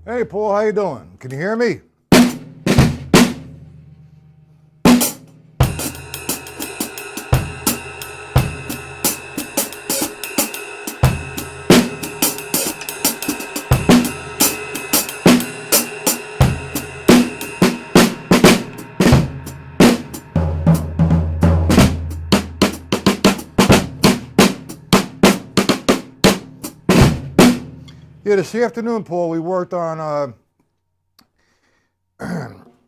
Hey, Paul, how you doing? Can you hear me? Yeah, this afternoon, Paul, we worked on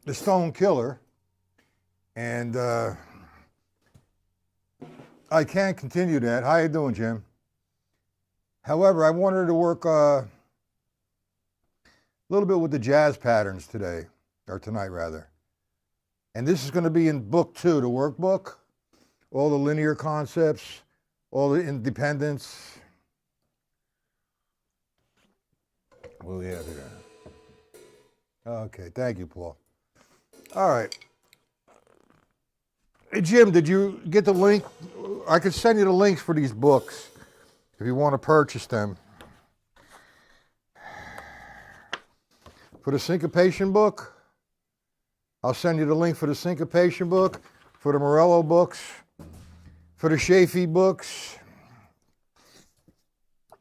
the Stone Killer, and I can't continue that. How you doing, Jim? However, I wanted to work a little bit with the jazz patterns today, or tonight rather. And this is going to be in book 2, the workbook, all the linear concepts, all the independence. What do we have here? Okay, thank you, Paul. All right. Hey, Jim, did you get the link? I could send you the links for these books if you want to purchase them. For the Syncopation Book, I'll send you the link for the Syncopation Book, for the Morello books, for the Shafee books,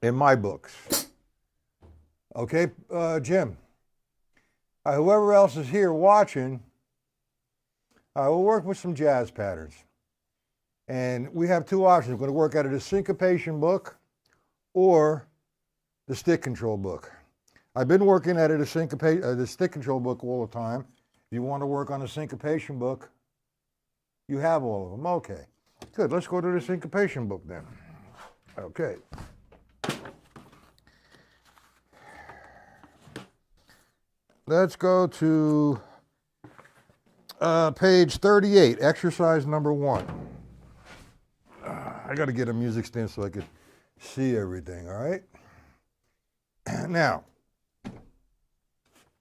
and my books. Okay, Jim. Whoever else is here watching, we'll work with some jazz patterns. And we have 2 options. We're going to work out of the Syncopation Book or the Stick Control Book. I've been working out of the Stick Control Book all the time. If you want to work on the Syncopation Book, you have all of them. Okay, good. Let's go to the Syncopation Book then. Okay. Let's go to page 38, exercise number 1. I got to get a music stand so I can see everything, all right? Now,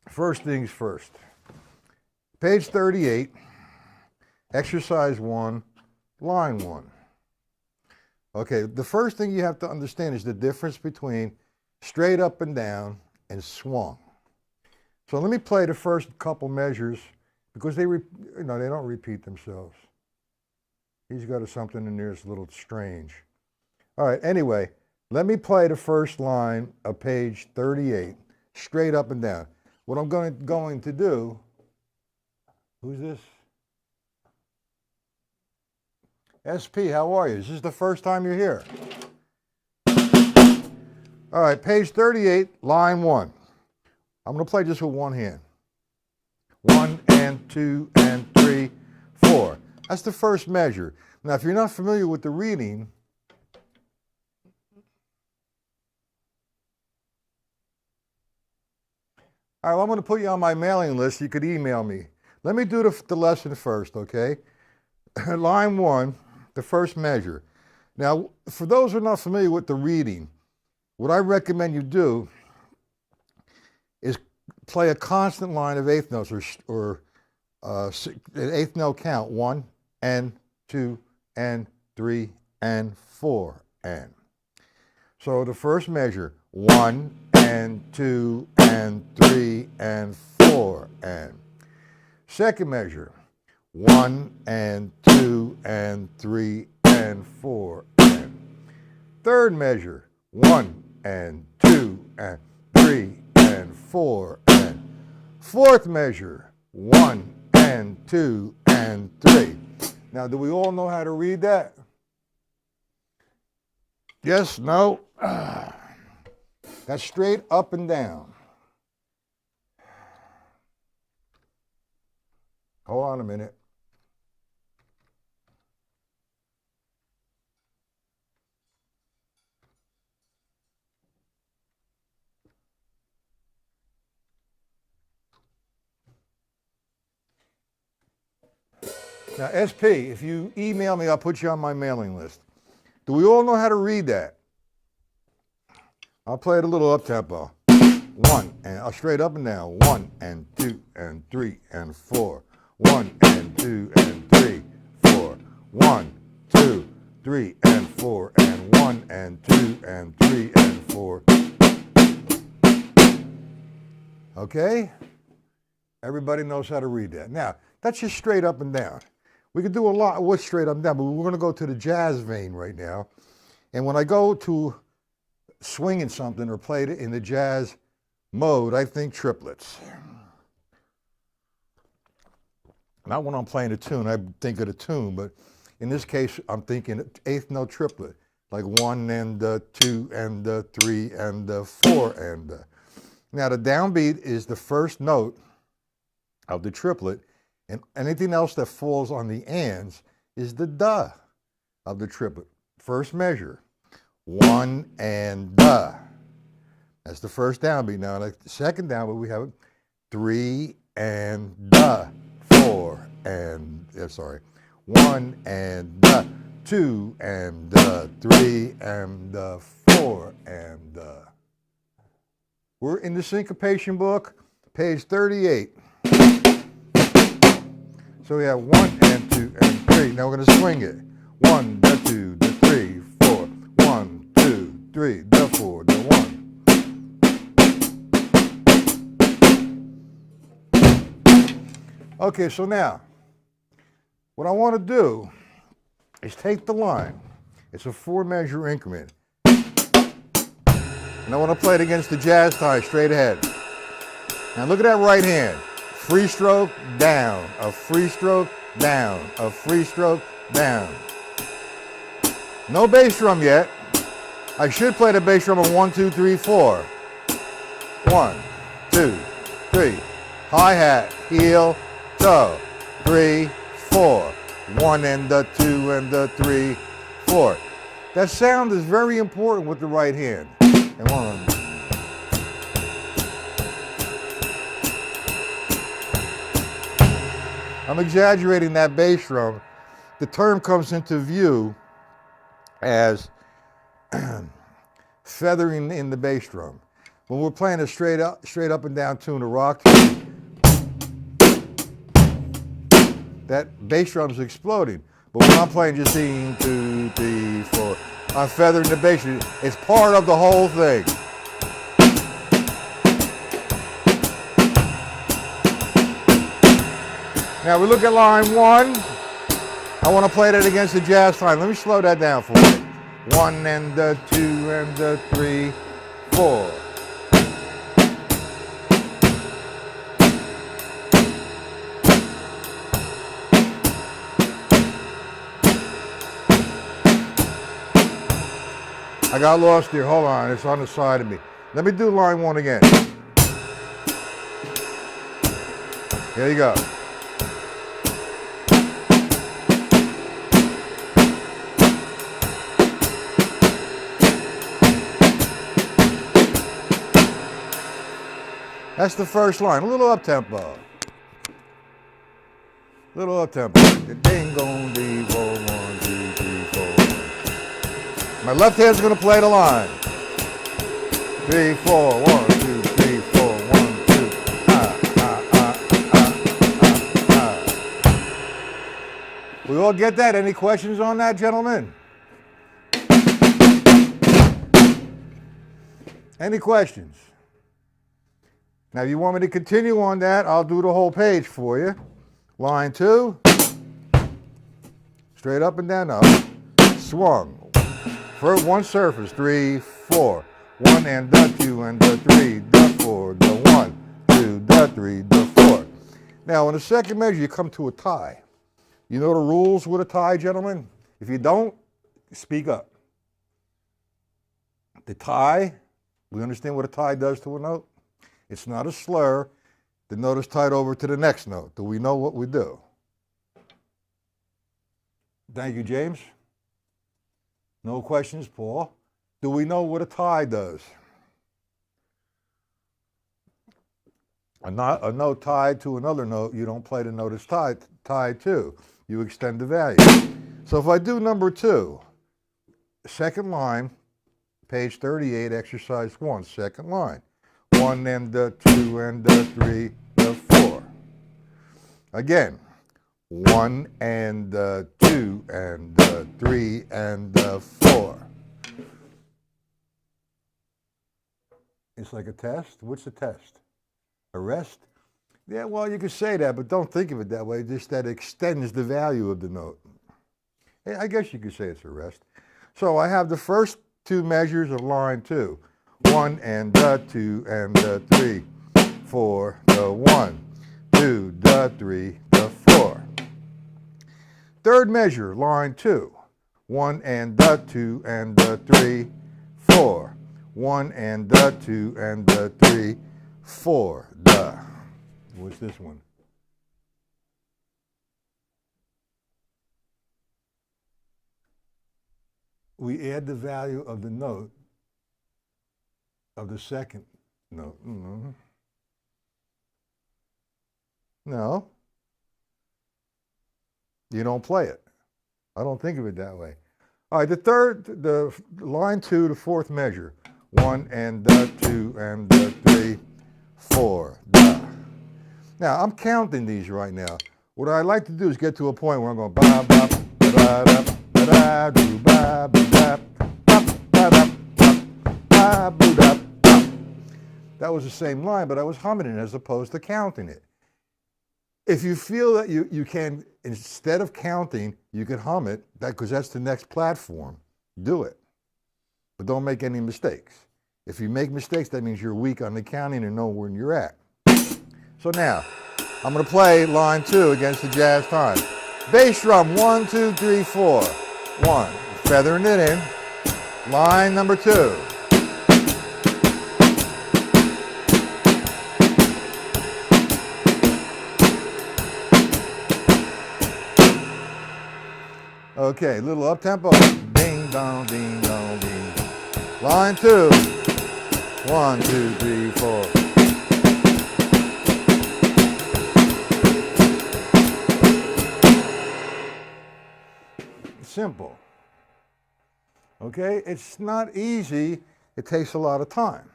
first things first. Page 38, exercise 1, line 1. Okay, the first thing you have to understand is the difference between straight up and down and swung. So let me play the first couple measures because they don't repeat themselves. He's got something in there that's a little strange. All right, anyway, let me play the first line of page 38, straight up and down. What I'm going to do, who's this? SP, how are you? Is this the first time you're here? All right, page 38, line 1. I'm going to play just with one hand. 1 and 2 and 3, 4. That's the first measure. Now, if you're not familiar with the reading, all right, well, I'm going to put you on my mailing list. You could email me. Let me do the lesson first, okay? Line 1, the first measure. Now, for those who are not familiar with the reading, what I recommend you do is play a constant line of eighth notes or an eighth note count, 1 and 2 and 3 and 4 and. So the first measure, 1 and 2 and 3 and 4 and. Second measure, 1 and 2 and 3 and 4 and. Third measure, 1 and 2 and 3 and 4 and fourth measure, 1 and 2 and 3. Now, do we all know how to read that? Yes, no? That's straight up and down. Hold on a minute. Now, SP, if you email me, I'll put you on my mailing list. Do we all know how to read that? I'll play it a little up tempo. 1 and I'll straight up and down. 1 and 2 and 3 and 4. 1 and 2 and 3, 4. 1, 2, 3 and 4 and 1 and 2 and 3 and 4. Okay? Everybody knows how to read that. Now, that's just straight up and down. We could do a lot with straight up and down, but we're going to go to the jazz vein right now. And when I go to swinging something or play it in the jazz mode, I think triplets. Not when I'm playing a tune, I think of the tune, but in this case, I'm thinking eighth note triplet, like 1 and 2 and 3 and 4 and. Now the downbeat is the first note of the triplet, and anything else that falls on the ands is the duh of the triplet. First measure, 1 and duh. That's the first downbeat. Now the second downbeat, we have 3 and duh, 4 and, 1 and 2 and 3 and 4 and. We're in the Syncopation Book, page 38. So we have 1 and 2 and 3. Now we're going to swing it. 1, 2, 3, 4. 1, 2, 3, 4, 1. Okay, so now, what I want to do is take the line. It's a 4-measure increment. And I want to play it against the jazz tie straight ahead. Now look at that right hand. Free stroke, down. A free stroke, down. A free stroke, down. No bass drum yet. I should play the bass drum on 1, 2, 3, 4. 1, 2, 3. Hi-hat, heel, toe. 3, 4. 1 and 2 and 3, 4. That sound is very important with the right hand. And 1. I'm exaggerating that bass drum. The term comes into view as feathering in the bass drum. When we're playing a straight up and down tune, a rock tune, that bass drum's exploding. But when I'm playing just 1, 2, 3, 4, I'm feathering the bass drum. It's part of the whole thing. Now we look at line 1. I want to play that against the jazz time. Let me slow that down for you. 1 and 2 and 3, 4. I got lost here. Hold on. It's on the side of me. Let me do line 1 again. Here you go. That's the first line. A little up tempo. Little up tempo. The ding gong dee 4 1 2 3 4. My left hand's gonna play the line. 3 4 1 2 3 4 1 2. We all get that? Any questions on that, gentlemen? Any questions? Now, if you want me to continue on that, I'll do the whole page for you. Line 2, straight up and down, up, swung. First one surface, 3 4. 1 and the 2 and the 3, the 4, the 1, 2, the 3, the 4. Now, in the second measure, you come to a tie. You know the rules with a tie, gentlemen? If you don't, speak up. The tie, we understand what a tie does to a note? It's not a slur. The note is tied over to the next note. Do we know what we do? Thank you, James. No questions, Paul. Do we know what a tie does? A note tied to another note, you don't play the note it's tied to. You extend the value. So if I do number 2, second line, page 38, exercise 1, second line. 1 and the 2 and the 3, the 4. Again, 1 and the 2 and the 3 and the 4. It's like a test. What's a test? A rest? Yeah, well, you could say that, but don't think of it that way. Just that extends the value of the note. I guess you could say it's a rest. So I have the first 2 measures of line 2. 1 and the 2 and the 3, 4, the 1, 2, the 3, the 4. Third measure, line 2. 1 and the 2 and the 3, 4. 1 and the 2 and the 3, 4, the. What's this one? We add the value of the note of the second note. No. You don't play it. I don't think of it that way. All right, the line 2, the fourth measure. 1 and the 2 and the 3, 4, the. Now, I'm counting these right now. What I like to do is get to a point where I'm going ba ba ba da ba da do ba ba da ba ba da ba ba da. That was the same line, but I was humming it as opposed to counting it. If you feel that you can, instead of counting, you can hum it, because that's the next platform, do it. But don't make any mistakes. If you make mistakes, that means you're weak on the counting and know where you're at. So now, I'm going to play line 2 against the jazz time. Bass drum, 1, 2, 3, 4. 1, feathering it in. Line number 2. Okay, little up tempo. Ding dong, ding dong, ding. Line 2. 1, 2, 3, 4. Simple. Okay, it's not easy. It takes a lot of time.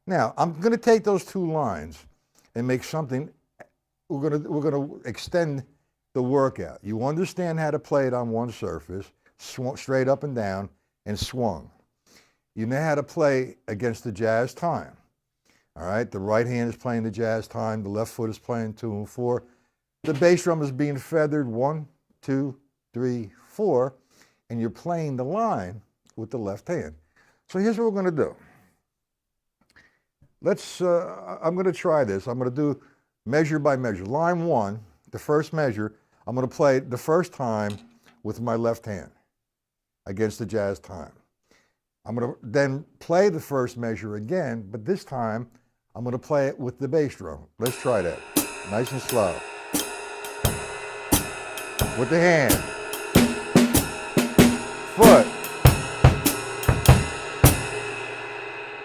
Now, I'm going to take those 2 lines and make something. We're going to extend the workout. You understand how to play it on one surface, straight up and down, and swung. You know how to play against the jazz time. All right, the right hand is playing the jazz time, the left foot is playing 2 and 4. The bass drum is being feathered 1, 2, 3, 4, and you're playing the line with the left hand. So here's what we're going to do. I'm going to try this. I'm going to do measure by measure. Line 1, the first measure, I'm going to play the first time with my left hand against the jazz time. I'm going to then play the first measure again, but this time I'm going to play it with the bass drum. Let's try that. Nice and slow. With the hand. Foot.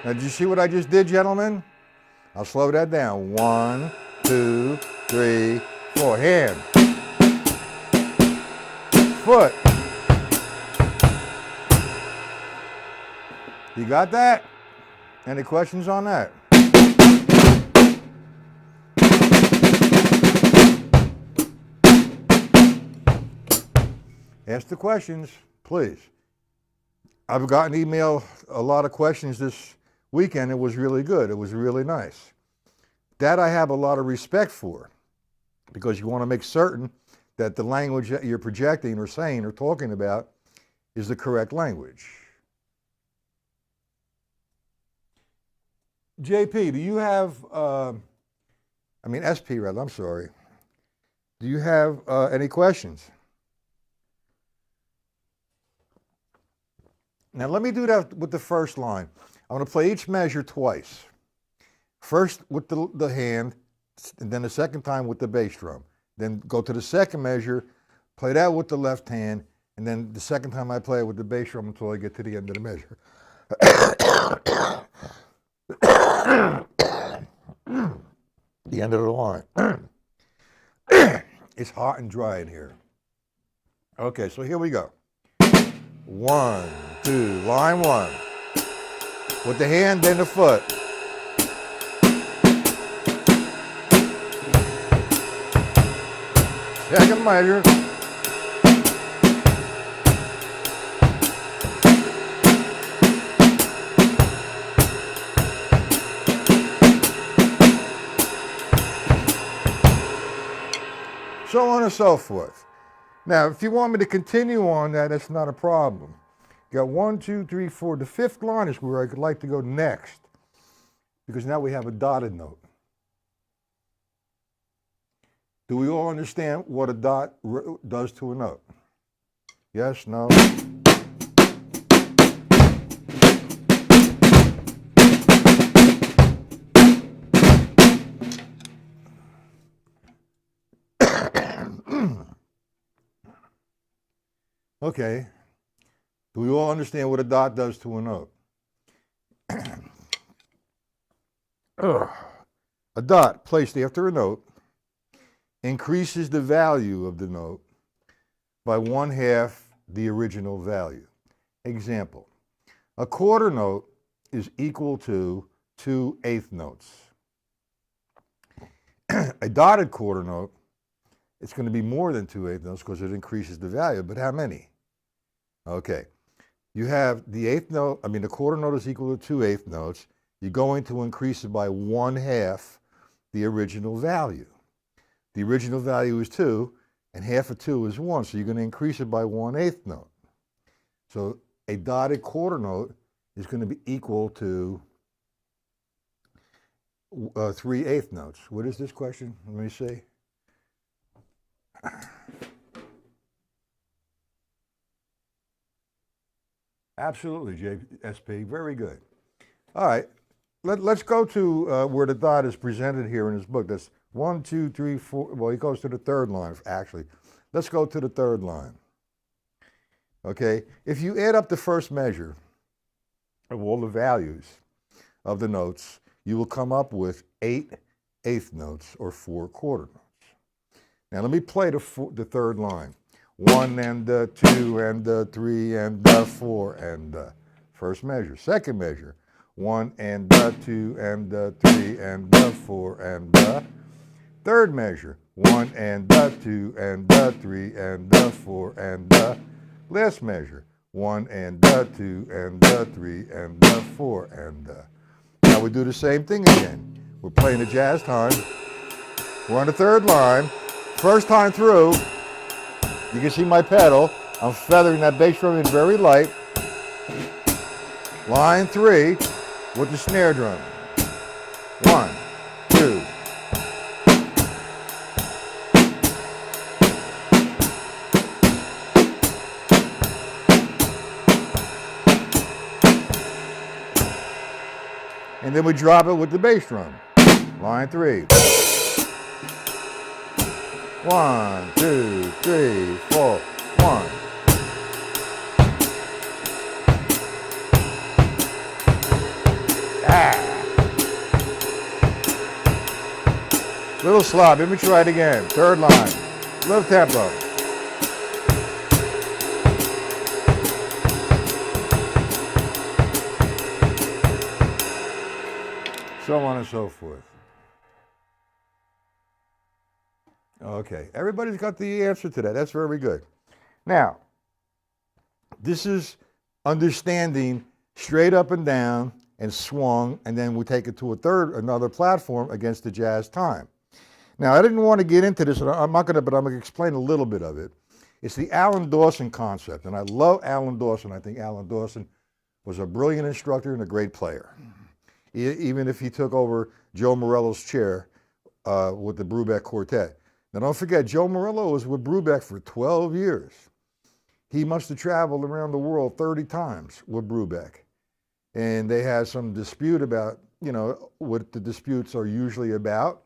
Now, did you see what I just did, gentlemen? I'll slow that down. 1, 2, 3, 4. Hand. Foot. You got that? Any questions on that? Ask the questions, please. I've gotten a lot of questions this weekend. It was really good. It was really nice. That I have a lot of respect for, because you want to make certain that the language that you're projecting or saying or talking about is the correct language. JP, do you have, SP rather, I'm sorry. Do you have any questions? Now let me do that with the first line. I'm going to play each measure twice. First with the hand, and then the second time with the bass drum. Then go to the second measure, play that with the left hand, and then the second time I play it with the bass drum until I get to the end of the measure. The end of the line. It's hot and dry in here. Okay, so here we go. 1, 2, line 1. With the hand, then the foot. Second measure. So on and so forth. Now, if you want me to continue on that, that's not a problem. You got 1, 2, 3, 4. The fifth line is where I could like to go next, because now we have a dotted note. Do we all understand what a dot does to a note? Yes, no? Okay. Do we all understand what a dot does to a note? A dot placed after a note increases the value of the note by 1/2 the original value. Example, a quarter note is equal to 2/8 notes. A dotted quarter note, it's going to be more than 2/8 notes because it increases the value, but how many? Okay, you have the quarter note is equal to 2/8 notes. You're going to increase it by 1/2 the original value. The original value is 2, and half of 2 is 1, so you're going to increase it by 1/8 note. So a dotted quarter note is going to be equal to 3/8 notes. What is this question? Let me see. Absolutely, JSP. Very good. All right. Let's go to where the dot is presented here in his book. That's 1, 2, 3, 4. Well, he goes to the third line, actually. Let's go to the third line. Okay. If you add up the first measure of all the values of the notes, you will come up with 8/8 notes or 4 quarter notes. Now, let me play the third line. 1 and 2 and 3 and 4 and first measure. Second measure. 1 and 2 and 3 and 4 and third measure. 1 and 2 and 3 and 4 and last measure. 1 and 2 and 3 and 4 and now we do the same thing again. We're playing the jazz time. We're on the third line. First time through, you can see my pedal. I'm feathering that bass drum in very light. Line 3 with the snare drum. 1, 2. And then we drop it with the bass drum. Line 3. 1, 2, 3, 4, 1. Little slop. Let me try it again. Third line. Little tempo. So on and so forth. Okay, everybody's got the answer to that. That's very good. Now, this is understanding straight up and down and swung, and then we take it to another platform against the jazz time. Now, I didn't want to get into this, and I'm going to explain a little bit of it. It's the Alan Dawson concept, and I love Alan Dawson. I think Alan Dawson was a brilliant instructor and a great player. even if he took over Joe Morello's chair with the Brubeck Quartet. Now don't forget, Joe Morello was with Brubeck for 12 years. He must have traveled around the world 30 times with Brubeck. And they had some dispute about, what the disputes are usually about,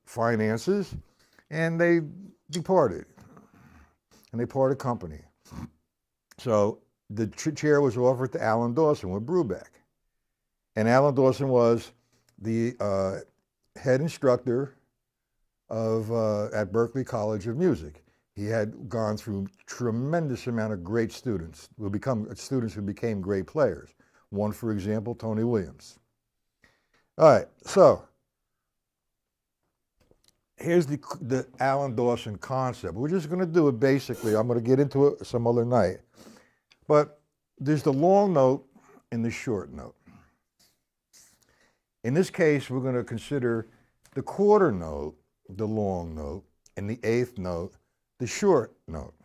finances, and they departed. And they parted company. So the chair was offered to Alan Dawson with Brubeck. And Alan Dawson was the head instructor at Berklee College of Music. He had gone through tremendous amount of great students who became great players. One, for example, Tony Williams. All right, so here's the Alan Dawson concept. We're just going to do it basically. I'm going to get into it some other night. But there's the long note and the short note. In this case, we're going to consider the quarter note, the long note, and the eighth note, the short note.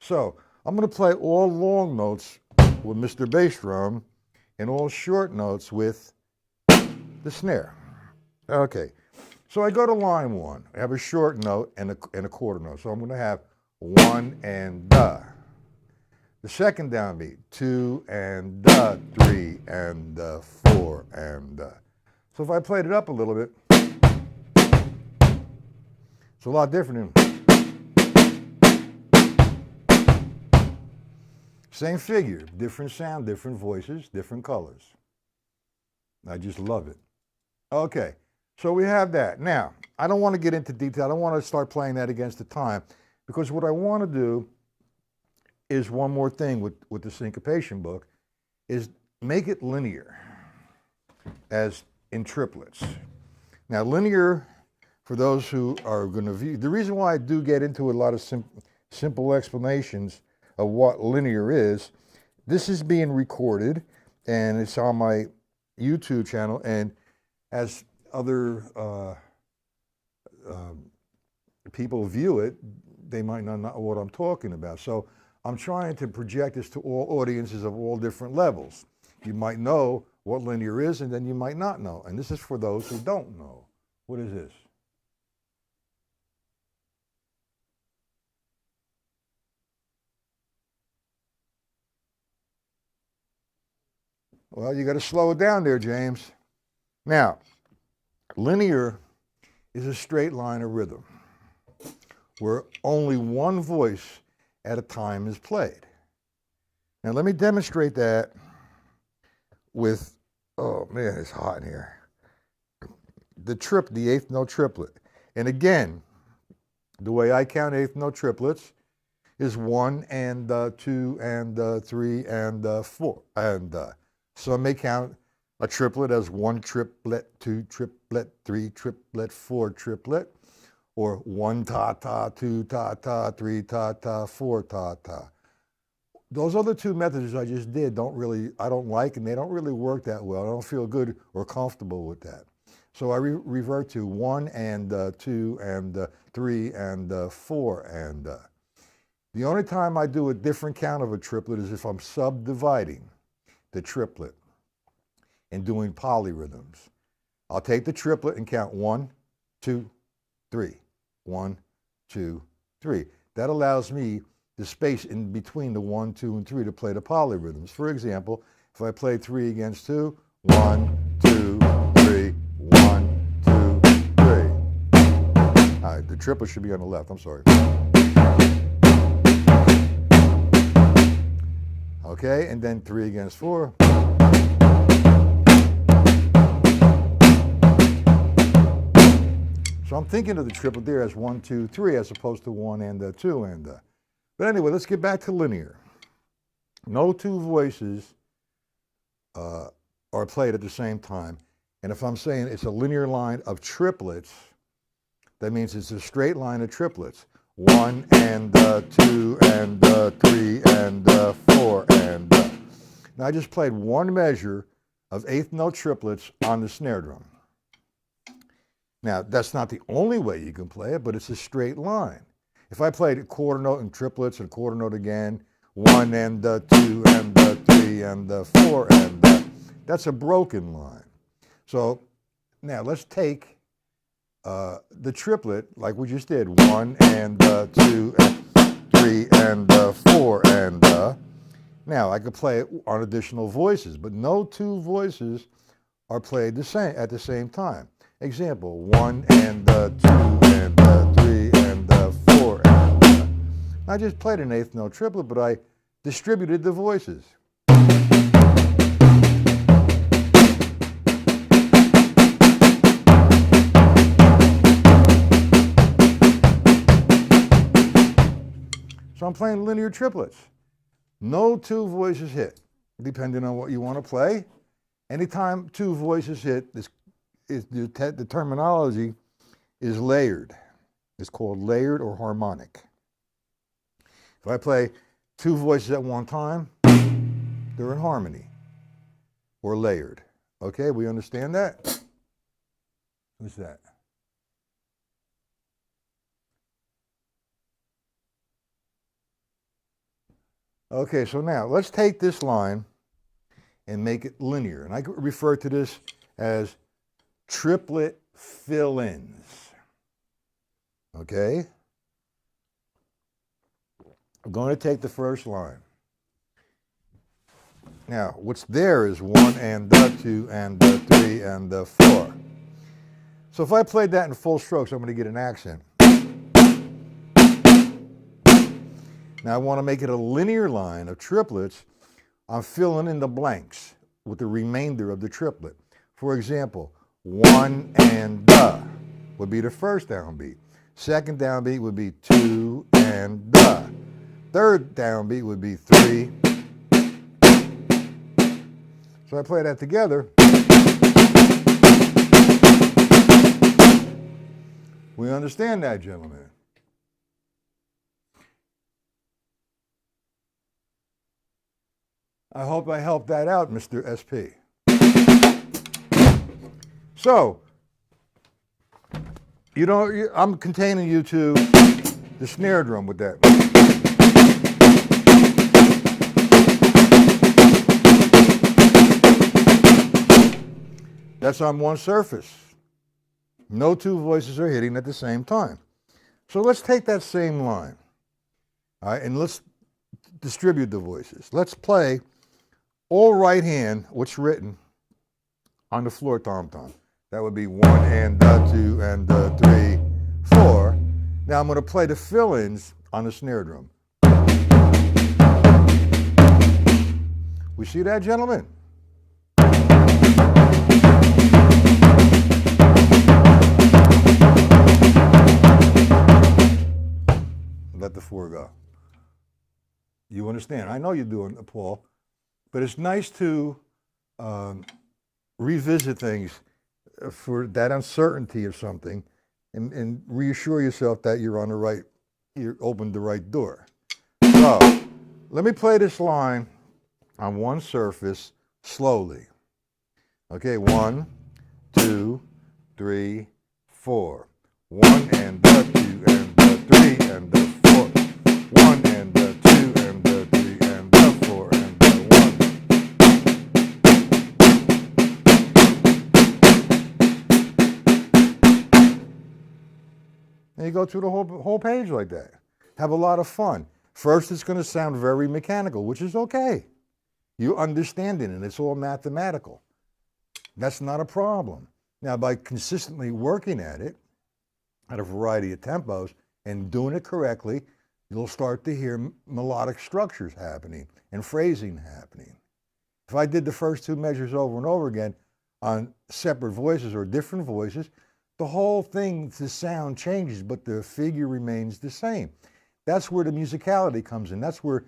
So I'm going to play all long notes with Mr. Bass Drum and all short notes with the snare. Okay, so I go to line one. I have a short note and a quarter note. So I'm going to have one and da. The second downbeat, two and da, three and da, four and da. So if I played it up a little bit, it's a lot different. Same figure, different sound, different voices, different colors. I just love it. Okay, so we have that. Now, I don't want to get into detail. I don't want to start playing that against the time, because what I want to do is one more thing with the Syncopation Book, is make it linear, as in triplets. Now, linear, for those who are going to view, the reason why I do get into a lot of simple explanations of what linear is, this is being recorded, and it's on my YouTube channel, and as other people view it, they might not know what I'm talking about. So I'm trying to project this to all audiences of all different levels. You might know what linear is, and then you might not know. And this is for those who don't know. What is this? Well, you got to slow it down there, James. Now, linear is a straight line of rhythm where only one voice at a time is played. Now, let me demonstrate that with, oh man, it's hot in here. The eighth note triplet. And again, the way I count eighth note triplets is 1 and 2 and 3 and 4 and some may count a triplet as 1 triplet, 2 triplet, 3 triplet, 4 triplet, or 1 ta-ta, 2 ta-ta, 3 ta-ta, 4 ta-ta. Those other two methods I just did I don't like, and they don't really work that well. I don't feel good or comfortable with that. So I revert to 1 and 2 and 3 and 4 and the only time I do a different count of a triplet is if I'm subdividing the triplet and doing polyrhythms. I'll take the triplet and count 1, 2, 3. 1, 2, 3. That allows me the space in between the 1, 2, and 3 to play the polyrhythms. For example, if I play 3 against 2, 1, 2, 3, 1, 2, 3. All right, the triplet should be on the left. I'm sorry. Okay, and then 3 against 4. So I'm thinking of the triplet there as 1, 2, 3, as opposed to 1 and 2 and. But anyway, let's get back to linear. No two voices are played at the same time. And if I'm saying it's a linear line of triplets, that means it's a straight line of triplets. 1 and 2 and 3 and 4 and. Now I just played one measure of eighth note triplets on the snare drum. Now that's not the only way you can play it, but it's a straight line. If I played a quarter note and triplets and quarter note again, 1 and 2 and 3 and 4 and that's a broken line. So now let's take the triplet like we just did. 1 and 2 and 3 and 4 and now I could play it on additional voices, but no two voices are played at the same time. Example: 1 and 2 and 3 and 4 and I just played an eighth note triplet, but I distributed the voices. So I'm playing linear triplets. No two voices hit, depending on what you want to play. Anytime two voices hit, the terminology is layered. It's called layered or harmonic. If I play two voices at one time, they're in harmony or layered. Okay, we understand that? Who's that? Okay, so now let's take this line and make it linear. And I refer to this as triplet fill-ins. Okay? I'm going to take the first line. Now, what's there is 1 and 2 and 3 and 4. So if I played that in full strokes, I'm going to get an accent. Now I want to make it a linear line of triplets. I'm filling in the blanks with the remainder of the triplet. For example, 1 and would be the first downbeat. Second downbeat would be 2 and Third downbeat would be 3. So I play that together. We understand that, gentlemen. I hope I helped that out, Mr. SP. So, I'm containing you to the snare drum with that. That's on one surface. No two voices are hitting at the same time. So let's take that same line, all right, and let's distribute the voices. Let's play all right hand, what's written on the floor tom-tom. That would be 1 and 2 and 3, 4. Now I'm going to play the fill-ins on the snare drum. We see that, gentlemen? Let the 4 go. You understand? I know you're doing it, Paul. But it's nice to revisit things for that uncertainty of something and reassure yourself that you're opened the right door. So let me play this line on one surface slowly. Okay, 1, 2, 3, 4. 1 and 2 and 3 and 4. 1 and 2 and 3 and 4 and 1. And you go through the whole page like that. Have a lot of fun. First, it's going to sound very mechanical, which is okay. You understand it, and it's all mathematical. That's not a problem. Now, by consistently working at it, at a variety of tempos, and doing it correctly, you'll start to hear melodic structures happening and phrasing happening. If I did the first two measures over and over again on separate voices or different voices, the whole thing, the sound changes, but the figure remains the same. That's where the musicality comes in. That's where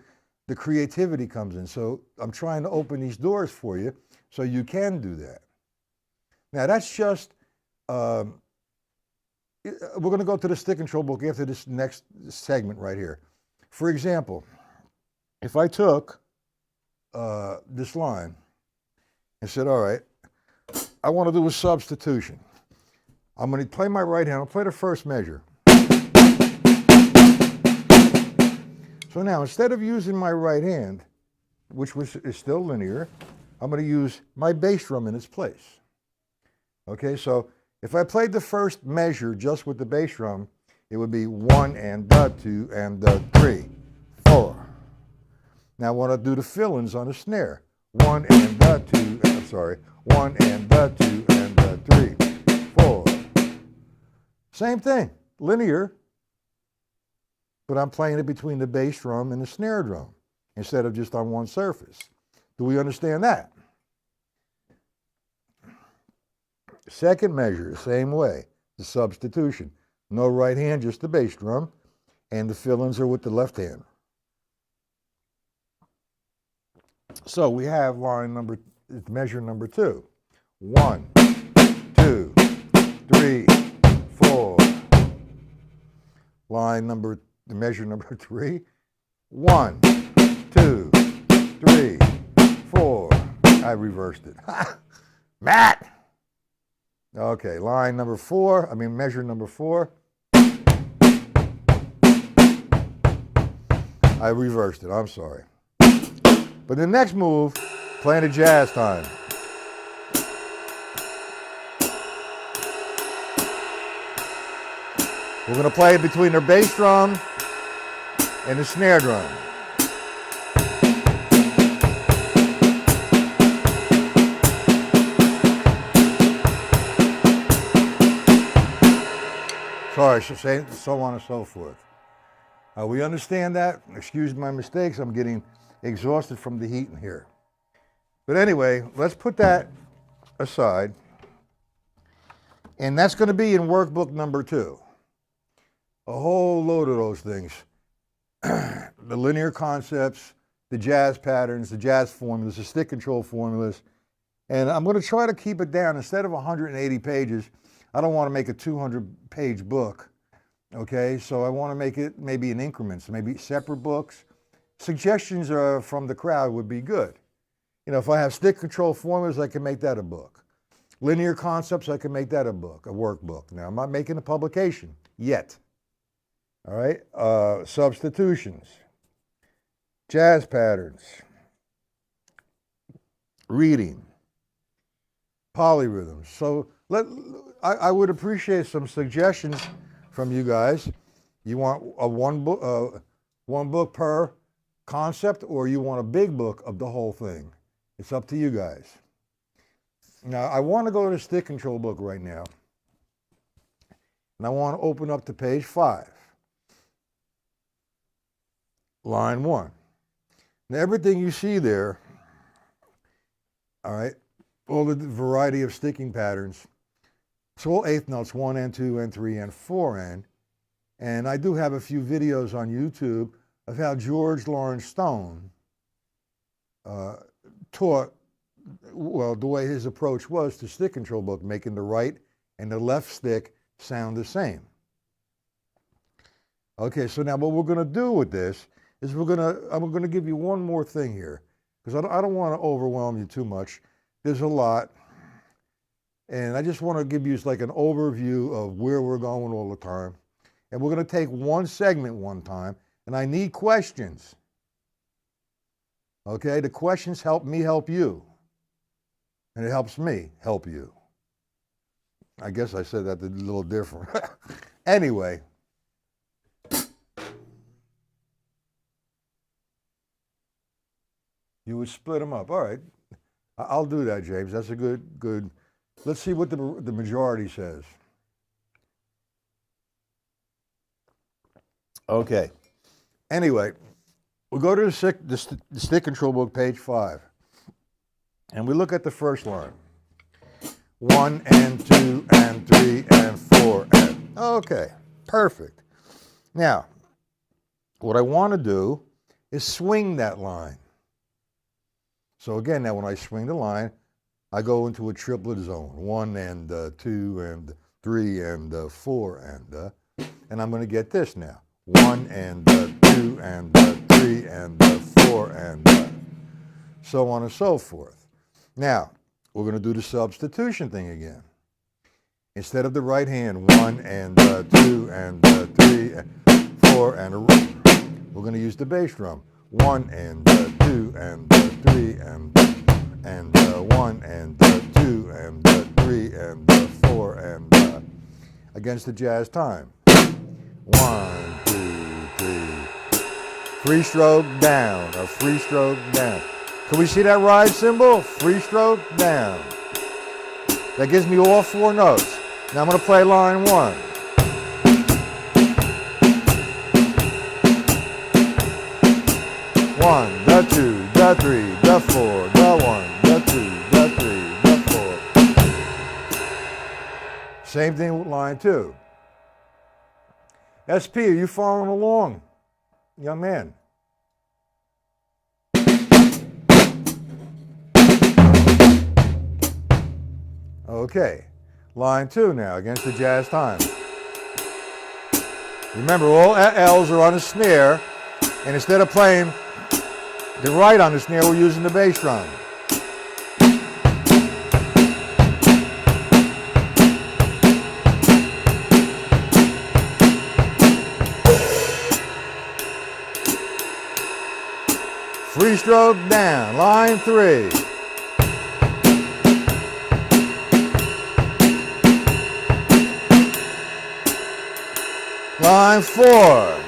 the creativity comes in. So I'm trying to open these doors for you so you can do that. Now that's just, we're going to go to the stick control book after this next segment right here. For example, if I took this line and said, all right, I want to do a substitution. I'm going to play my right hand. I'll play the first measure. So now, instead of using my right hand, which is still linear, I'm going to use my bass drum in its place. Okay, so if I played the first measure just with the bass drum, it would be 1 and 2 and 3, 4. Now I want to do the fill-ins on the snare. 1 and 2, 1 and 2 and 3, 4. Same thing, linear, but I'm playing it between the bass drum and the snare drum instead of just on one surface. Do we understand that? Second measure, same way, the substitution. No right hand, just the bass drum, and the fill-ins are with the left hand. So we have measure number 2. 1, 2, 3, 4. Measure number 3. 1, 2, 3, 4. I reversed it. Matt! Okay, measure number 4. I reversed it, I'm sorry. But the next move, playing a jazz time. We're going to play it between the bass drum and the snare drum. Sorry, so on and so forth. We understand that. Excuse my mistakes. I'm getting exhausted from the heat in here. But anyway, let's put that aside. And that's going to be in workbook number 2. A whole load of those things. The linear concepts, the jazz patterns, the jazz formulas, the stick control formulas. And I'm going to try to keep it down. Instead of 180 pages, I don't want to make a 200-page book. Okay, so I want to make it maybe in increments, maybe separate books. Suggestions from the crowd would be good. You know, if I have stick control formulas, I can make that a book. Linear concepts, I can make that a book, a workbook. Now, I'm not making a publication yet. All right, substitutions, jazz patterns, reading, polyrhythms. So I would appreciate some suggestions from you guys. You want one book per concept, or you want a big book of the whole thing? It's up to you guys. Now, I want to go to the stick control book right now, and I want to open up to page 5, line 1. Now, everything you see there, all right, all the variety of sticking patterns, it's all eighth notes, 1 and 2 and 3 and 4 and. And I do have a few videos on YouTube of how George Lawrence Stone taught, well, the way his approach was to stick control book, making the right and the left stick sound the same. Okay, so now what we're going to do with this is I'm going to give you one more thing here, because I don't want to overwhelm you too much. There's a lot, and I just want to give you like an overview of where we're going all the time. And we're going to take one segment one time, and I need questions. Okay, the questions help me help you, and it helps me help you. I guess I said that a little different. Anyway. You would split them up. All right. I'll do that, James. That's a good. Let's see what the majority says. Okay. Anyway, we'll go to the stick control book, page 5. And we look at the first line. 1 and 2 and 3 and 4 and. Okay. Perfect. Now, what I want to do is swing that line. So again, now when I swing the line, I go into a triplet zone, 1 and 2 and 3 and 4 and I'm going to get this now, 1 and 2 and 3 and 4 and so on and so forth. Now, we're going to do the substitution thing again. Instead of the right hand, 1 and 2 and 3 and 4 and we're going to use the bass drum. 1 and 2 and 3 and 1 and 2 and 3, and the 4, and the, against the jazz time. 1, 2, 3. Free stroke down, a free stroke down. Can we see that ride symbol? Free stroke down. That gives me all 4 notes. Now I'm going to play line 1. One, the 2, the 3, the 4, the 1, the 2, the 3, the 4. Same thing with line 2. SP, are you following along, young man? Okay, line 2 now against the jazz time. Remember, all L's are on a snare, and instead of playing the right on the snare, we're using the bass drum. Free stroke down, line 3. Line 4.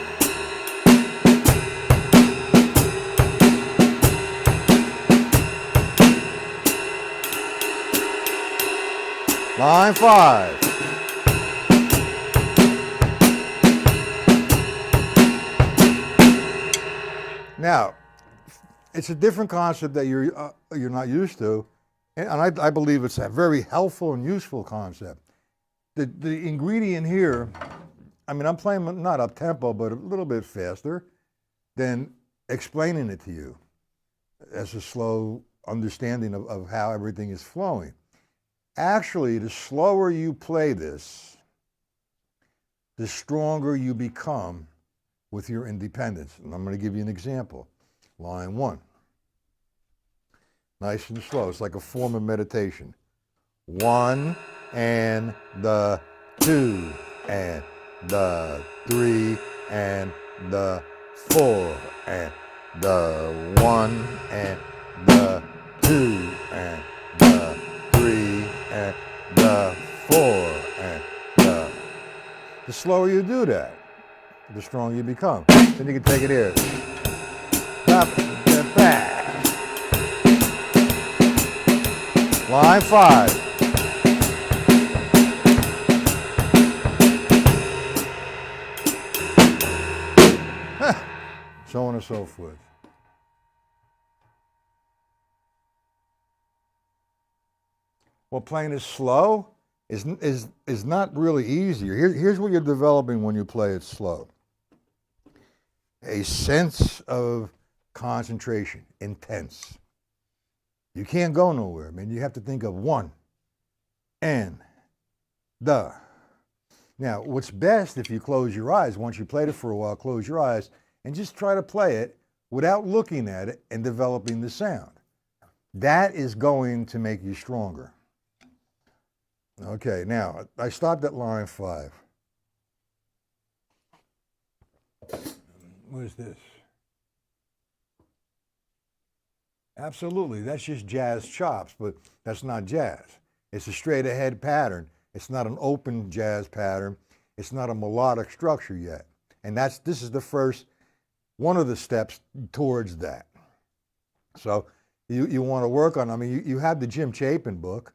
Line 5. Now, it's a different concept that you're not used to, and I believe it's a very helpful and useful concept. The ingredient here, I mean, I'm playing not up tempo, but a little bit faster than explaining it to you as a slow understanding of how everything is flowing. Actually, the slower you play this, the stronger you become with your independence. And I'm going to give you an example. Line 1. Nice and slow. It's like a form of meditation. 1 and the 2 and the 3 and the 4 and the 1 and the 2 and the 3 and the 4 and the slower you do that, the stronger you become. Then you can take it here. Up and back. Line 5. So on and so forth. Well, playing it slow is not really easier. Here's what you're developing when you play it slow. A sense of concentration, intense. You can't go nowhere. I mean, you have to think of 1 and the. Now, what's best if you close your eyes, once you played it for a while, close your eyes and just try to play it without looking at it and developing the sound. That is going to make you stronger. Okay, now, I stopped at line 5. What is this? Absolutely, that's just jazz chops, but that's not jazz. It's a straight ahead pattern. It's not an open jazz pattern. It's not a melodic structure yet. And this is the first, one of the steps towards that. So you want to work on, I mean, you have the Jim Chapin book.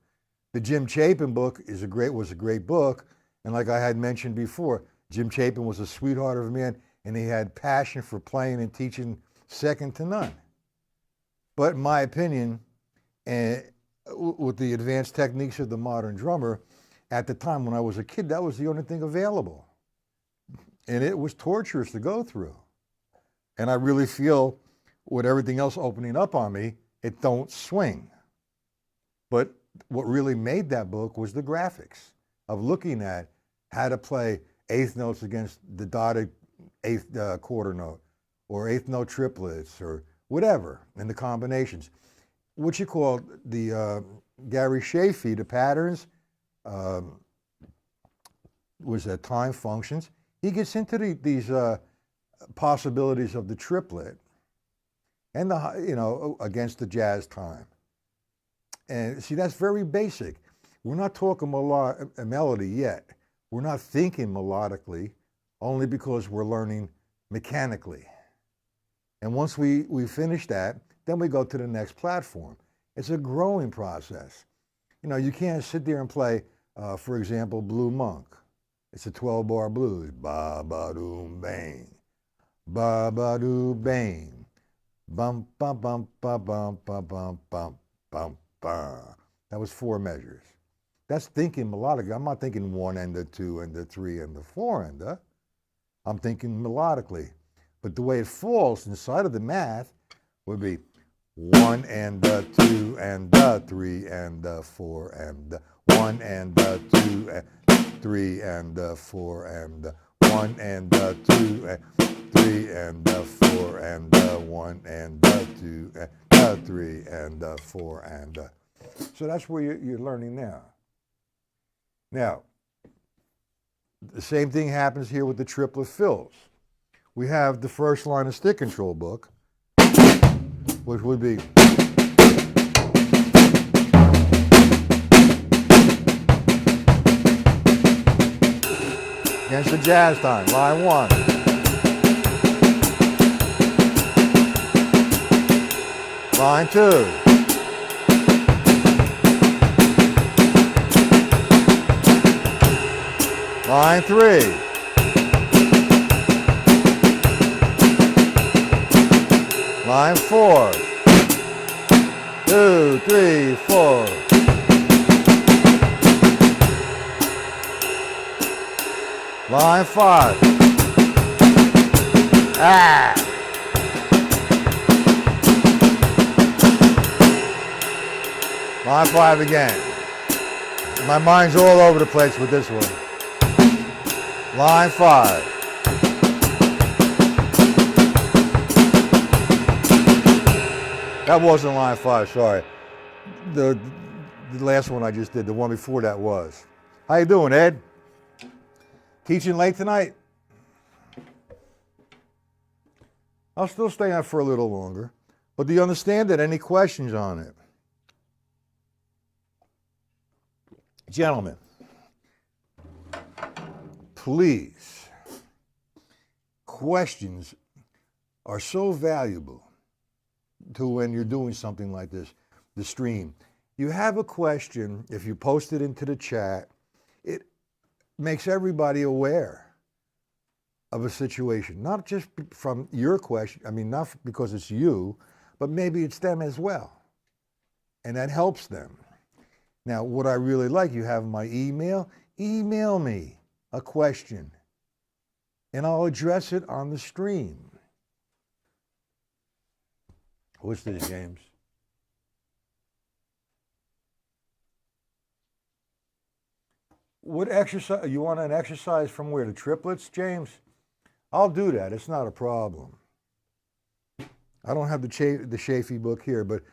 The Jim Chapin book was a great book. And like I had mentioned before, Jim Chapin was a sweetheart of a man, and he had passion for playing and teaching second to none. But in my opinion, with the advanced techniques of the modern drummer, at the time when I was a kid, that was the only thing available. And it was torturous to go through. And I really feel with everything else opening up on me, it don't swing. But what really made that book was the graphics of looking at how to play eighth notes against the dotted eighth quarter note, or eighth note triplets, or whatever, and the combinations. What you call the Gary Shafee, the patterns, was that time functions. He gets into these possibilities of the triplet and against the jazz time. And see, that's very basic. We're not talking melody yet. We're not thinking melodically, only because we're learning mechanically. And once we finish that, then we go to the next platform. It's a growing process. You know, you can't sit there and play, for example, Blue Monk. It's a 12-bar blues. Ba-ba-doom, bang. Ba-ba-doo, bang. Bum, bum, bum, bum, bum, bum, bum, bum, bum, bum. That was 4 measures. That's thinking melodically. I'm not thinking 1 and the 2 and the 3 and the 4 and the. I'm thinking melodically. But the way it falls inside of the math would be 1 and the 2 and the 3 and the 4 and the 1 and the 2 and 3 and the 4 and the 1 and the 2 and 3 and the 4 and the 1 and the 2 and the 3 and the 4 and the. So that's where you're learning now. Now, the same thing happens here with the triplet fills. We have the first line of stick control book, which would be against the jazz time, line 1. Line 2. Line 3. Line 4. 2, 3, 4. Line 5. Line 5 again. My mind's all over the place with this one. Line 5. That wasn't line 5, sorry. The last one I just did, the one before that was. How you doing, Ed? Teaching late tonight? I'll still stay on for a little longer. But do you understand it? Any questions on it? Gentlemen, please, questions are so valuable to when you're doing something like this, the stream. You have a question, if you post it into the chat, it makes everybody aware of a situation, not just from your question, I mean, not because it's you, but maybe it's them as well. And that helps them. Now, what I really like, you have my email, email me a question, and I'll address it on the stream. What's this, James? What exercise, you want an exercise from where? The triplets, James? I'll do that, it's not a problem. I don't have the Chafee book here, but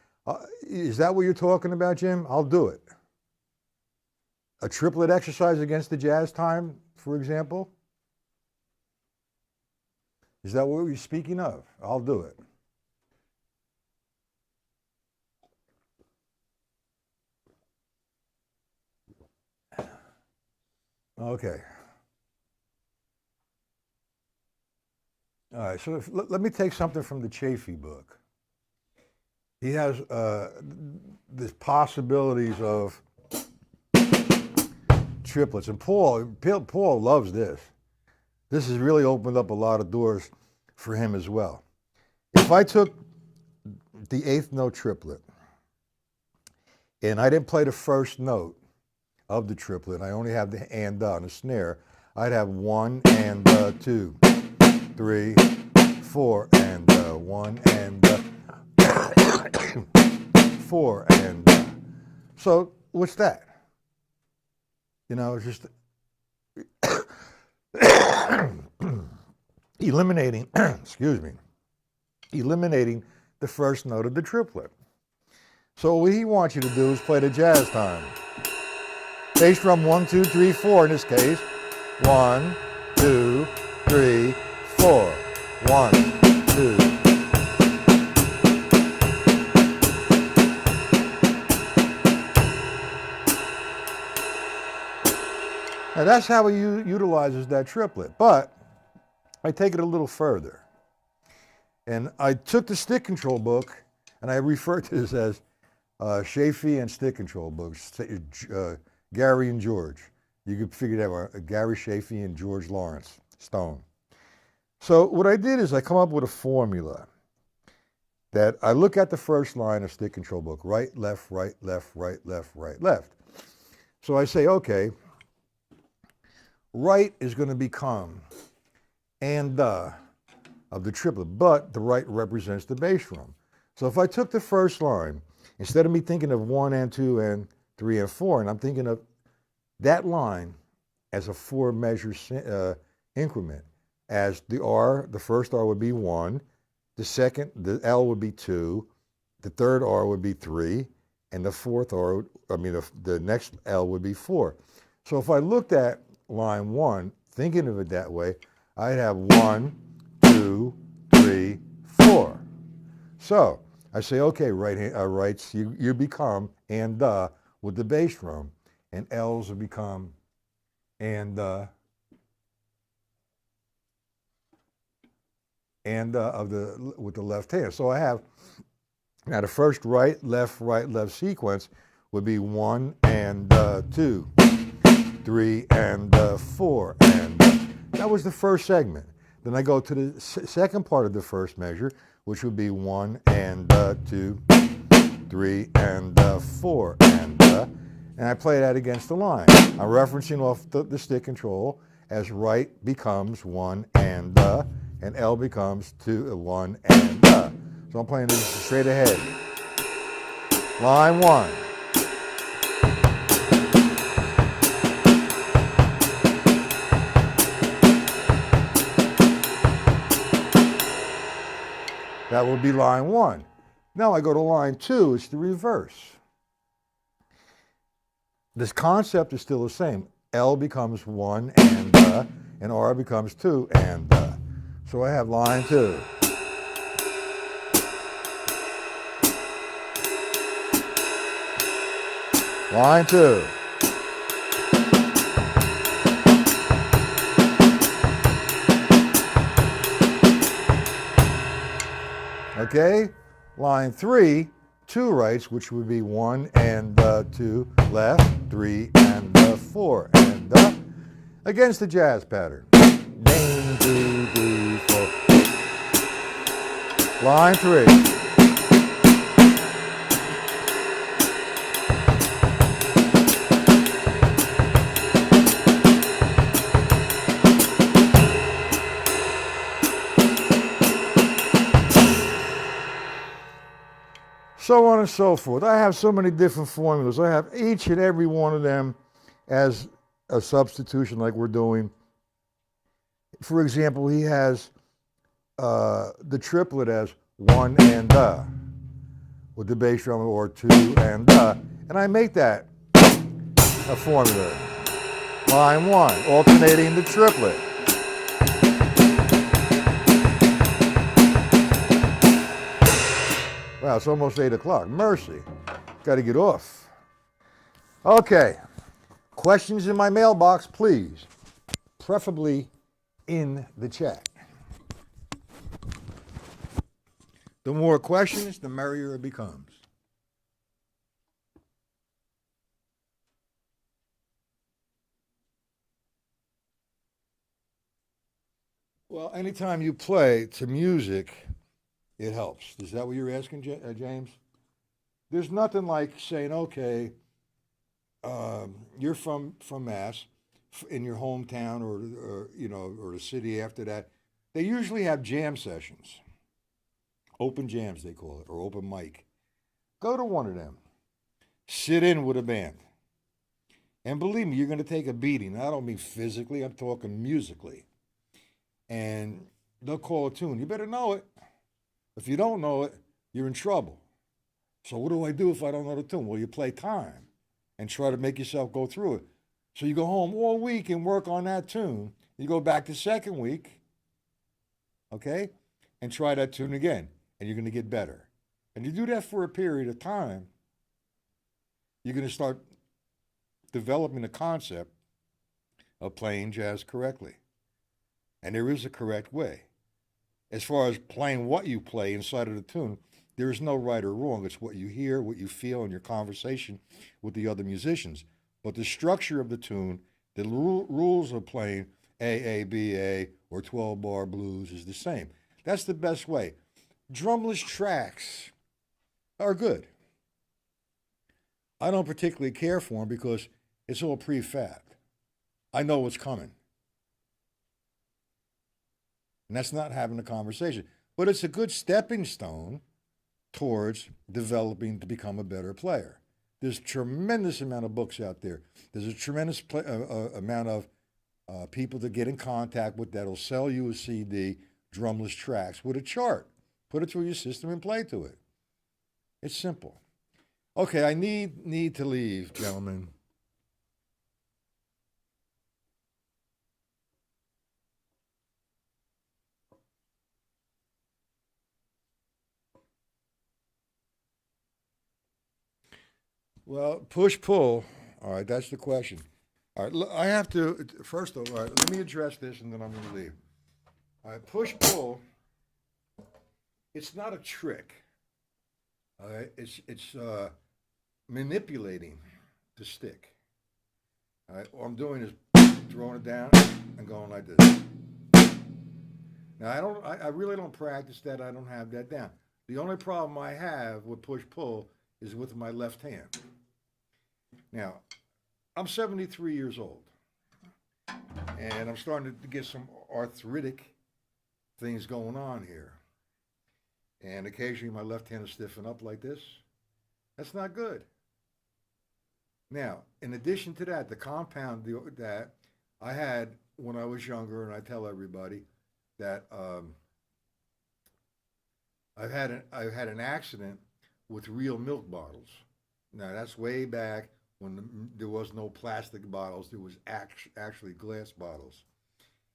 is that what you're talking about, Jim? I'll do it. A triplet exercise against the jazz time, for example? Is that what you're speaking of? I'll do it. Okay. All right, so let me take something from the Chafee book. He has the possibilities of triplets, and Paul loves this. This has really opened up a lot of doors for him as well. If I took the 8th note triplet and I didn't play the first note of the triplet, I only have the and on the snare, I'd have 1 and 2, 3, 4 and 1 and 4 and so what's that? You know, it's just eliminating, excuse me, eliminating the first note of the triplet. So what he wants you to do is play the jazz time. Bass drum 1, 2, 3, 4 in this case. 1, 2, 3, 4. 1, 2. Now that's how he utilizes that triplet. But I take it a little further. And I took the stick control book and I refer to this as Chafee and stick control books, Gary and George. You could figure that out, Gary Chafee and George Lawrence Stone. So what I did is I come up with a formula that I look at the first line of stick control book, right, left, right, left, right, left, right, left. So I say, okay, right is going to become and the of the triplet, but the right represents the bass drum. So if I took the first line, instead of me thinking of 1 and 2 and 3 and 4, and I'm thinking of that line as a 4-measure increment, as the R, the first R would be 1, the L would be 2, the third R would be 3, and the fourth R, the next L would be 4. So if I looked at line 1, thinking of it that way, I'd have 1, 2, 3, 4. So I say, okay, rights, you become and with the bass drum, and L's will become and with the left hand. So I have now the first right, left sequence would be 1 and 2, 3 and 4, and that was the first segment. Then I go to the second part of the first measure, which would be 1 and 2, 3 and 4, and I play that against the line. I'm referencing off the stick control as right becomes 1 and L becomes 2, 1 and So I'm playing this straight ahead. Line 1. That would be line 1. Now I go to line 2, it's the reverse. This concept is still the same. L becomes 1 and R becomes 2 and So I have line 2. Line 2. Okay, line 3, 2 rights, which would be 1 and 2 left, 3 and 4, and against the jazz pattern. 1, 2, 3, 4. Line 3. So on and so forth. I have so many different formulas. I have each and every one of them as a substitution like we're doing. For example, he has the triplet as 1 and with the bass drum, or 2 and I make that a formula. Line 1, alternating the triplet. Wow, it's almost 8 o'clock. Mercy. Got to get off. Okay. Questions in my mailbox, please. Preferably in the chat. The more questions, the merrier it becomes. Well, anytime you play to music, it helps. Is that what you're asking, James? There's nothing like saying, okay, you're from Mass, in your hometown or the city after that. They usually have jam sessions, open jams they call it, or open mic. Go to one of them. Sit in with a band. And believe me, you're going to take a beating. I don't mean physically, I'm talking musically. And they'll call a tune. You better know it. If you don't know it, you're in trouble. So what do I do if I don't know the tune? Well, you play time and try to make yourself go through it. So you go home all week and work on that tune. You go back the second week, okay, and try that tune again, and you're going to get better. And you do that for a period of time, you're going to start developing a concept of playing jazz correctly. And there is a correct way. As far as playing what you play inside of the tune, there is no right or wrong. It's what you hear, what you feel in your conversation with the other musicians. But the structure of the tune, the rules of playing A, B, A, or 12 bar blues is the same. That's the best way. Drumless tracks are good. I don't particularly care for them because it's all prefabbed. I know what's coming. And that's not having a conversation. But it's a good stepping stone towards developing to become a better player. There's a tremendous amount of books out there. There's a tremendous amount of people to get in contact with that'll sell you a CD, drumless tracks, with a chart. Put it through your system and play to it. It's simple. Okay, I need to leave, gentlemen. Well, push pull. All right, that's the question. All right, I have to first of all. All right, let me address this, and then I'm going to leave. All right, push pull. It's not a trick. All right, it's manipulating the stick. All right, all I'm doing is throwing it down and going like this. Now I really don't practice that. I don't have that down. The only problem I have with push pull is with my left hand. Now, I'm 73 years old, and I'm starting to get some arthritic things going on here. And occasionally my left hand will stiffen up like this. That's not good. Now, in addition to that, the compound that I had when I was younger, and I tell everybody that I've had an accident with real milk bottles. Now, that's way back when there was no plastic bottles. There was actually glass bottles.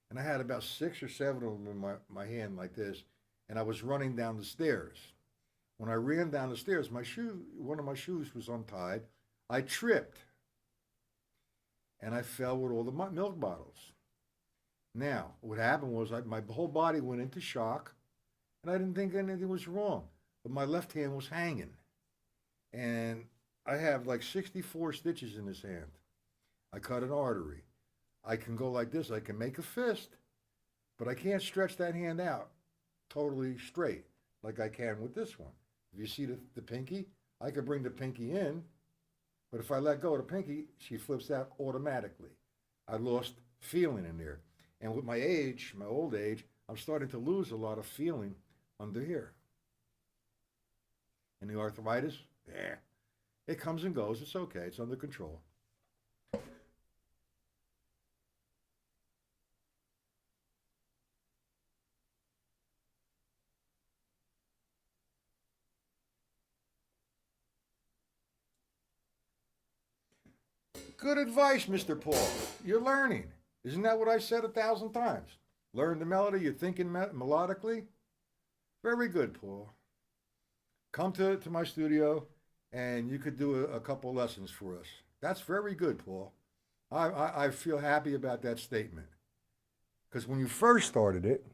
And I had about 6 or 7 of them in my hand like this, and I was running down the stairs. When I ran down the stairs, one of my shoes was untied. I tripped, and I fell with all the milk bottles. Now, what happened was my whole body went into shock, and I didn't think anything was wrong, but my left hand was hanging. And I have like 64 stitches in this hand. I cut an artery. I can go like this. I can make a fist, but I can't stretch that hand out totally straight like I can with this one. If you see the pinky, I could bring the pinky in, but if I let go of the pinky, she flips out automatically. I lost feeling in there. And with my age, my old age, I'm starting to lose a lot of feeling under here. And the arthritis, it comes and goes. It's okay. It's under control. Good advice, Mr. Paul. You're learning. Isn't that what I said 1,000 times? Learn the melody, you're thinking melodically. Very good, Paul. Come to my studio, and you could do a couple lessons for us. That's very good, Paul. I feel happy about that statement. Because when you first started it,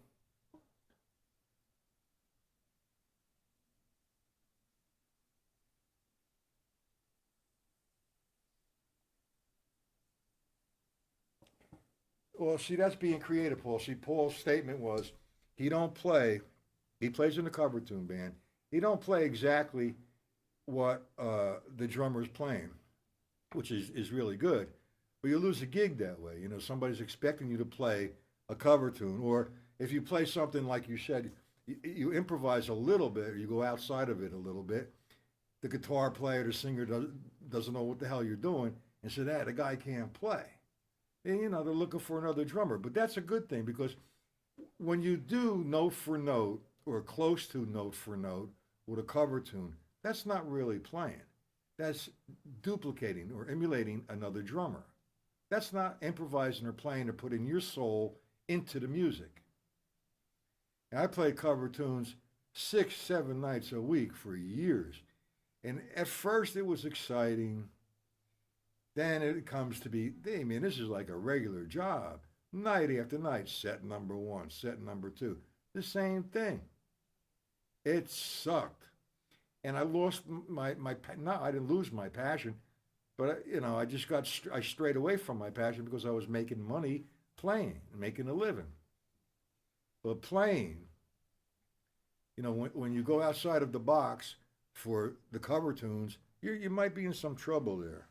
well, see, that's being creative, Paul. See, Paul's statement was he don't play, he plays in the cover tune band. He don't play exactly what the drummer's playing, which is really good. But you lose a gig that way. You know, somebody's expecting you to play a cover tune. Or if you play something like you said, you improvise a little bit, or you go outside of it a little bit. The guitar player, the singer doesn't know what the hell you're doing, and said, the guy can't play. And, you know, they're looking for another drummer. But that's a good thing, because when you do note for note or close to note for note with a cover tune, that's not really playing. That's duplicating or emulating another drummer. That's not improvising or playing or putting your soul into the music. And I played cover tunes 6, 7 nights a week for years. And at first it was exciting. Then it comes to be, I mean, this is like a regular job. Night after night, set number one, set number two. The same thing. It sucked. And I lost no, I didn't lose my passion, but I just I strayed away from my passion because I was making money playing, making a living. But playing, when you go outside of the box for the cover tunes, you might be in some trouble there.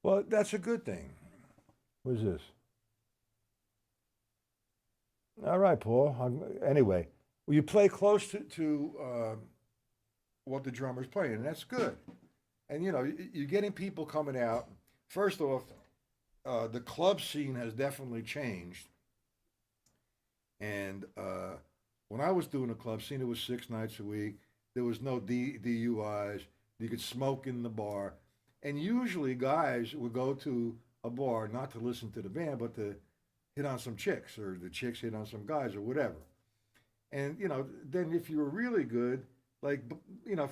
Well, that's a good thing. What is this? All right, Paul. Anyway, well, you play close to what the drummer's playing, and that's good. And you're getting people coming out. First off, the club scene has definitely changed. And when I was doing the club scene, it was 6 nights a week. There was no DUIs. You could smoke in the bar, and usually guys would go to a bar not to listen to the band, but to hit on some chicks, or the chicks hit on some guys, or whatever. And then if you were really good, like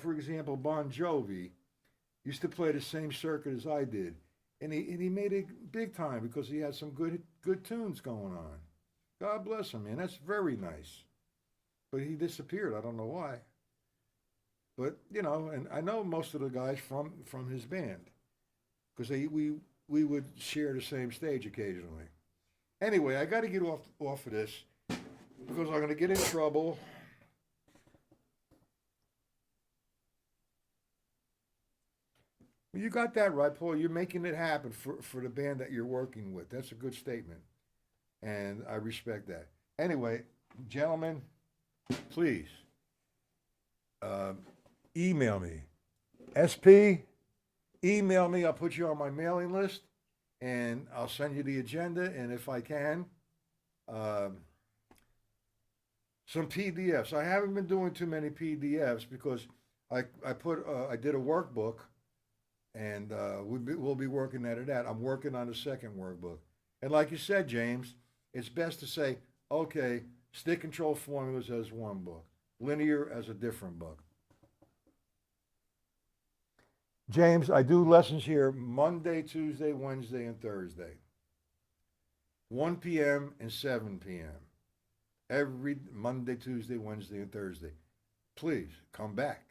for example, Bon Jovi used to play the same circuit as I did, and he made it big time because he had some good tunes going on. God bless him, man. That's very nice. But he disappeared. I don't know why. But and I know most of the guys from his band because we would share the same stage occasionally. Anyway, I got to get off of this because I'm going to get in trouble. You got that right, Paul. You're making it happen for the band that you're working with. That's a good statement, and I respect that. Anyway, gentlemen, please email me. SP, email me. I'll put you on my mailing list, and I'll send you the agenda. And if I can, some PDFs. I haven't been doing too many PDFs because I did a workbook, and we'll be working at it. I'm working on the second workbook. And like you said, James, it's best to say, okay, stick control formulas as one book, linear as a different book. James, I do lessons here Monday, Tuesday, Wednesday, and Thursday. 1 p.m. and 7 p.m. Every Monday, Tuesday, Wednesday, and Thursday. Please come back.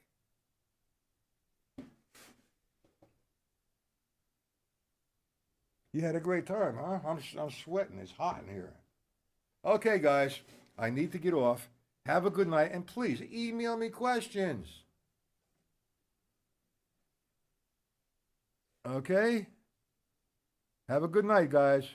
You had a great time, huh? I'm sweating. It's hot in here. Okay, guys, I need to get off. Have a good night, and please email me questions. Okay? Have a good night, guys.